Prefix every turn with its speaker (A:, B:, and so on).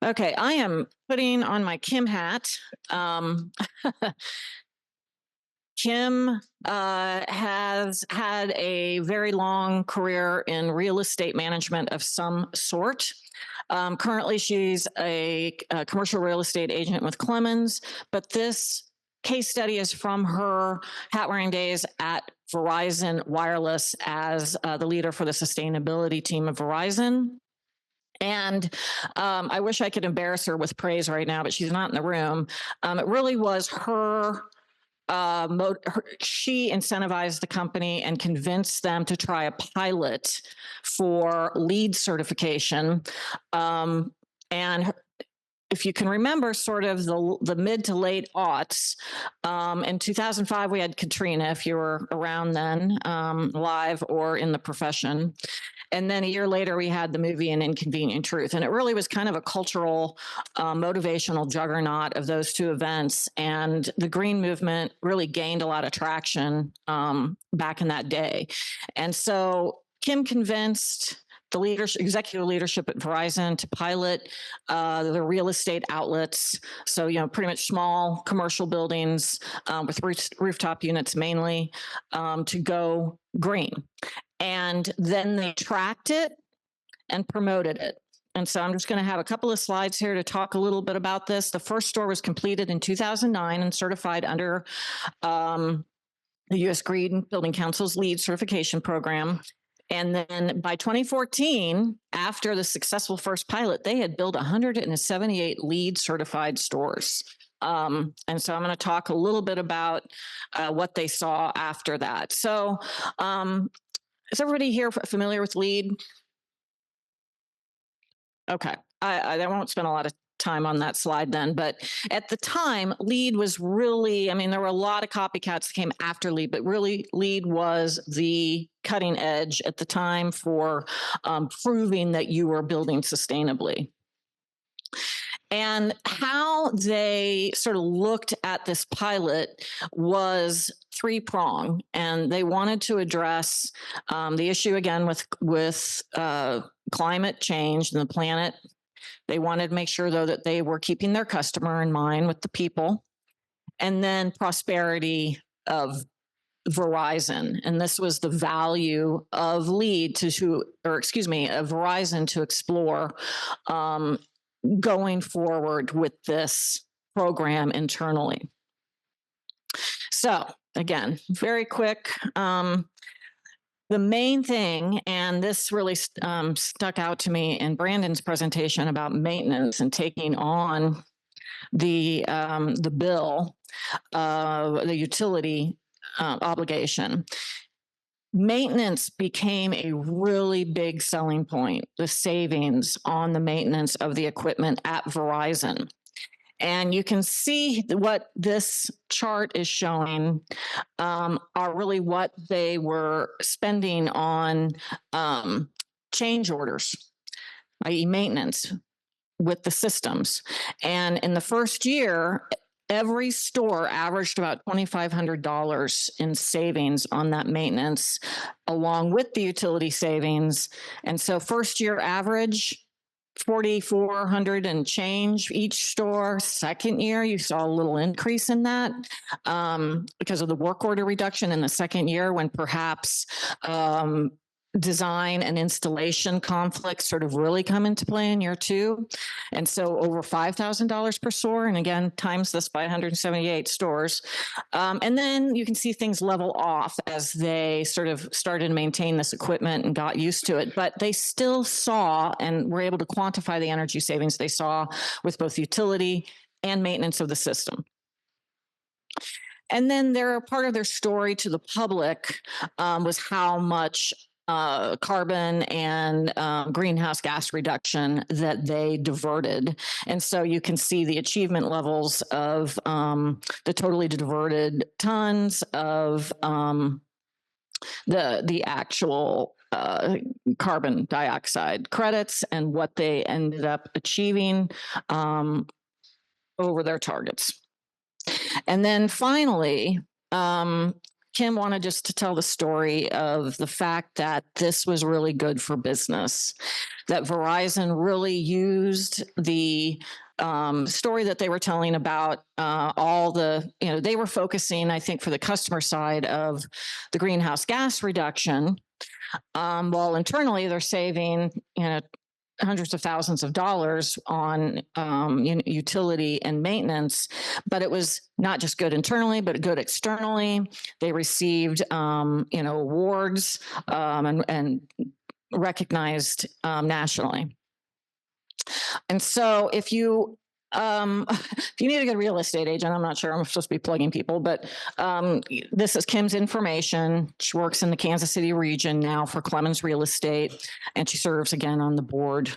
A: Okay, I am putting on my Kim hat. Kim has had a very long career in real estate management of some sort. Currently, she's a commercial real estate agent with Clemons, but this case study is from her hat wearing days at Verizon Wireless as the leader for the sustainability team of Verizon. And I wish I could embarrass her with praise right now, but she's not in the room. It really was her. She incentivized the company and convinced them to try a pilot for LEED certification. And if you can remember sort of the mid to late aughts, in 2005, we had Katrina, if you were around then, live or in the profession. And then a year later, we had the movie An Inconvenient Truth. And it really was kind of a cultural, motivational juggernaut of those two events. And the green movement really gained a lot of traction back in that day. And so Kim convinced the executive leadership at Verizon to pilot the real estate outlets. So, pretty much small commercial buildings with rooftop units mainly to go green. And then they tracked it and promoted it. And so I'm just going to have a couple of slides here to talk a little bit about this. The first store was completed in 2009 and certified under the U.S. Green Building Council's LEED certification program. And then by 2014, after the successful first pilot, they had built 178 LEED certified stores. And so I'm going to talk a little bit about what they saw after that. So is everybody here familiar with LEED? Okay, I won't spend a lot of time on that slide then, but at the time, LEED was really, there were a lot of copycats that came after LEED, but really LEED was the cutting edge at the time for proving that you were building sustainably. And how they sort of looked at this pilot was three-pronged, and they wanted to address the issue again with climate change and the planet. They wanted to make sure, though, that they were keeping their customer in mind with the people, and then prosperity of Verizon. And this was the value of LEED of Verizon to explore going forward with this program internally. So again, very quick. The main thing, and this really stuck out to me in Brandon's presentation about maintenance and taking on the bill, the utility obligation. Maintenance became a really big selling point, the savings on the maintenance of the equipment at Verizon. And you can see what this chart is showing are really what they were spending on change orders, i.e. maintenance with the systems. And in the first year, every store averaged about $2,500 in savings on that maintenance, along with the utility savings. And so first year average, $4,400 and change each store. Second year, you saw a little increase in that because of the work order reduction in the second year, when perhaps design and installation conflicts sort of really come into play in year two. And so over $5,000 per store. And again, times this by 178 stores. And then you can see things level off as they sort of started to maintain this equipment and got used to it. But they still saw and were able to quantify the energy savings they saw with both utility and maintenance of the system. And then part of their story to the public was how much carbon and greenhouse gas reduction that they diverted. And so you can see the achievement levels of the totally diverted tons of the actual carbon dioxide credits and what they ended up achieving over their targets. And then finally, Kim wanted just to tell the story of the fact that this was really good for business, that Verizon really used the story that they were telling about all the, they were focusing, I think, for the customer side of the greenhouse gas reduction, while internally they're saving, hundreds of thousands of dollars on utility and maintenance. But it was not just good internally, but good externally. They received, awards and recognized nationally. And so if you if you need a good real estate agent, I'm not sure I'm supposed to be plugging people, but this is Kim's information. She works in the Kansas City region now for Clemons Real Estate, and she serves again on the board